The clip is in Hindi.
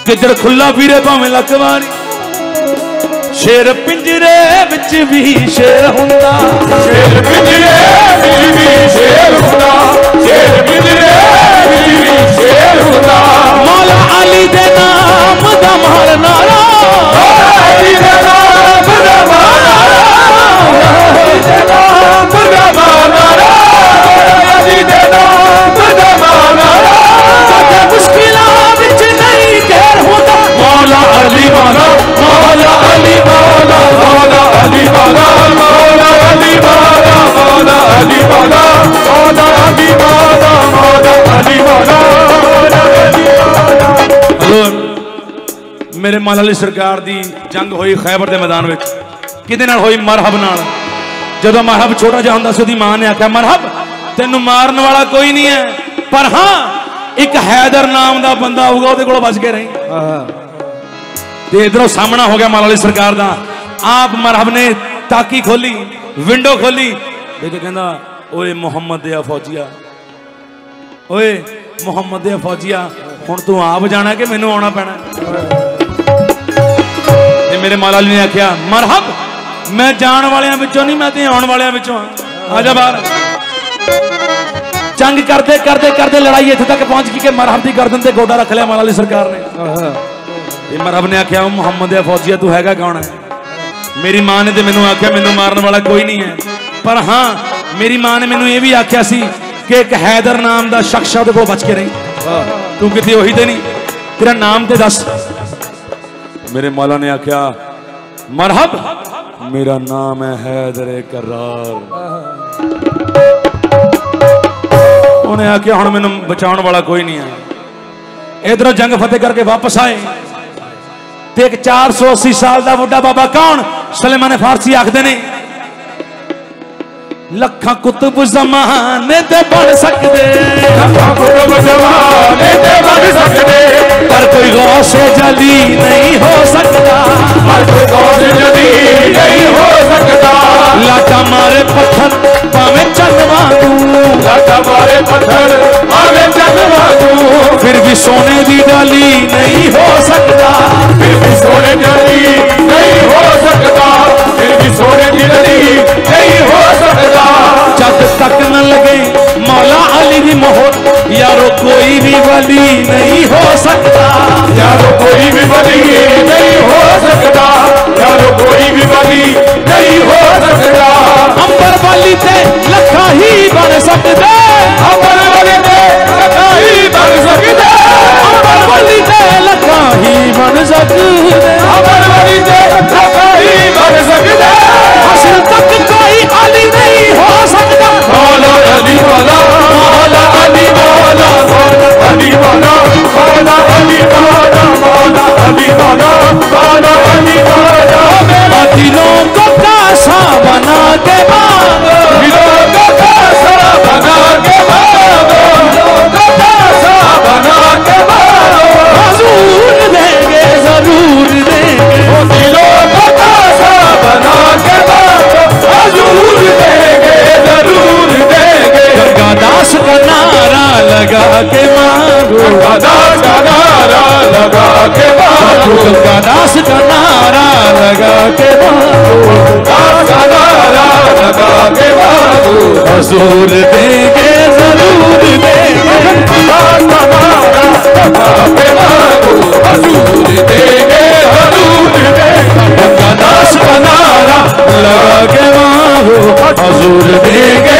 गिदड़ खुला फिरे भावें लक वारी, शेर पिंजरे विच भी शेर हुंदा, शेर पिंजरे विच भी शेर हुंदा, शेर पिंजरे विच भी शेर हुंदा। मौला अली दे नाम दा मारनारा, मौला अली दे नाम दा मारनारा, मौला अली दे नाम दा मारनारा, मौला अली दे नाम दा मारनारा। कदे मुश्किलां विच नहीं घेर हुंदा, मौला अली वाला, मौला अली वाला, मौला अली वाला, मौला अली वाला, मौला अली वाला, मौला अली वाला, मौला अली वाला, मौला अली वाला। हेलो मेरे मौला अली सरकार दी जंग हुई खैबर के मैदान में, किदे नाल हुई? मरहब नाल। जदों मरहब छोटा जिहा हुंदा सी, उहदी मां ने आख्या मरहब तेनू मारन वाला कोई नहीं है, पर हाँ एक हैदर नाम का बंदा आऊगा, उहदे कोलों बच के रही। ते इधरों सामना हो गया मौला अली सरकार दा। आप मरहब ने ताकी खोली, विंडो खोली, देखे कहंदा ओए मुहम्मद दे फौजिया, ओए मुहम्मद दे फौजिया, हुण तू आप जाना कि मैनू आना पैना? मेरे मौला अली ने आख्या मरहब मैं जान वालियां विचों नहीं, मैं ते आउण वालियां विचों हां, आजा बाहर। जंग करते करते करते लड़ाई इत्थे तक पहुंच गई कि मरहब की गर्दन ते गोडा रख लिया मौला अली सरकार ने। मरहब ने आख्या मुहम्मद दे फौजिया तू हैगा कौन है? मेरी मां ने तो मैनू आख्या मैनू मारन वाला कोई नहीं है, पर हाँ मेरी मां ने मैनू ये भी आख्या सी कि एक हैदर नाम का शख्स उहदे कोल बच के रही। तू कितनी वही तो नहीं, तेरा नाम तो दस। मेरे मौला ने आख्या मरहब मेरा नाम है हैदर करार। उन्हें आख्या हुण मैनू बचाने वाला कोई नहीं है। इधरों जंग फतेह करके वापस आए ते एक 480 साल का बुढ़ा बाबा कौन? सुलेमान फारसी आखदे ने लखा कुतुब जमाने ते बन सकदे, लखा कुतुब जमाने ते बन सकदे, पर कोई गौसे जली नहीं हो सकता, पर कोई गौसे जली नहीं हो सकता। लाटा मारे पत्थर पावे चंद वांगू, लाटा मारे पत्थर पावे चंद वांगू, फिर भी सोने की डाली नहीं हो सकता, फिर भी सोने की डाली नहीं हो सकता, फिर भी सोने की डाली नहीं हो सकता। जब तक न लगे मौला अली की मोहर, यारो कोई भी वली नहीं हो सकता, यारो कोई भी वली नहीं हो सकता, यारो कोई भी वली नहीं हो सकता। अंबर वाली ते लखा ही बन सकते, अंबर वाली ते लखा ही बन सकते, अंबर वाली ते लखा ही बन सकते, अंबर वाली ते लखा ही बन सकते। हासिल तक कोई अली नहीं हो सकता, मौला अली वाला, मौला अली वाला, मौला अली वाला, मौला अली वाला, मौला अली वाला, मौला अली वाला। मेरा दिलों को कासा बना के मांगो, दिलों को कासा बना के मांगो, दिलों को कासा बना के मांगो, हजूर देंगे जरूर देंगे, दिलों को कासा बना के मांगो, हजूर देंगे जरूर देंगे। गंगादास का नारा लगा के मांगो, गंगादास का नारा लगा के मांगो, गंगादास का नारा लगा के मांगो, गंगादास का नारा लगा के मांगो, हजूर देंगे जरूर देंगे, गंगादास का नारा लगा के मांगो, हजूर देंगे हजूर देंगे। गंगादास का नारा लगा के मांगो, हजूर देंगे